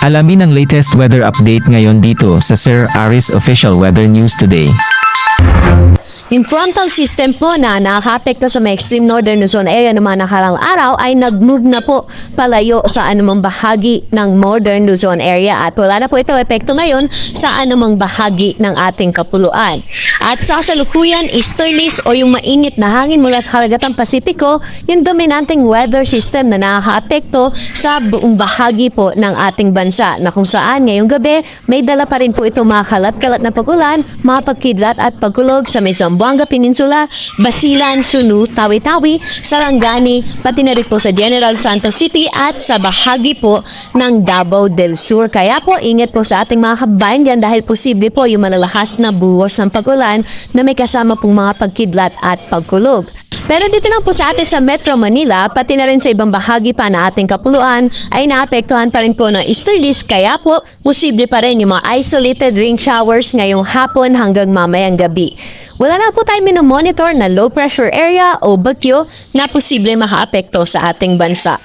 Alamin ang latest weather update ngayon dito sa Sir Aris Official Weather News Today. Yung frontal system po na nakaka-apekto sa may extreme northern Luzon area ng mga nakarang araw ay nag-move na po palayo sa anumang bahagi ng northern Luzon area at wala na po ito epekto ngayon sa anumang bahagi ng ating kapuluan. At sa kasalukuyan, easterlies o yung mainit na hangin mula sa karagatang Pasipiko, yung dominanteng weather system na nakaka-apekto sa buong bahagi po ng ating bansa na kung saan ngayong gabi may dala pa rin po ito mga kalat-kalat na pagulan, mga pagkidlat at pagkulog sa may Zamboanga Peninsula, Basilan, Sunu, Tawi-Tawi, Sarangani, pati na rin po sa General Santos City at sa bahagi po ng Davao del Sur. Kaya po, ingat po sa ating mga kabayan dyan dahil posible po yung malalakas na buhos ng pagulan na may kasama pong mga pagkidlat at pagkulog. Pero dito lang po sa atin sa Metro Manila, pati na rin sa ibang bahagi pa na ating kapuluan, ay naapektuhan pa rin po ng easterlies, kaya po, posible pa rin yung mga isolated rain showers ngayong hapon hanggang mamayang gabi. Wala na po tayo minomonitor na low pressure area o bagyo na posible makaapekto sa ating bansa.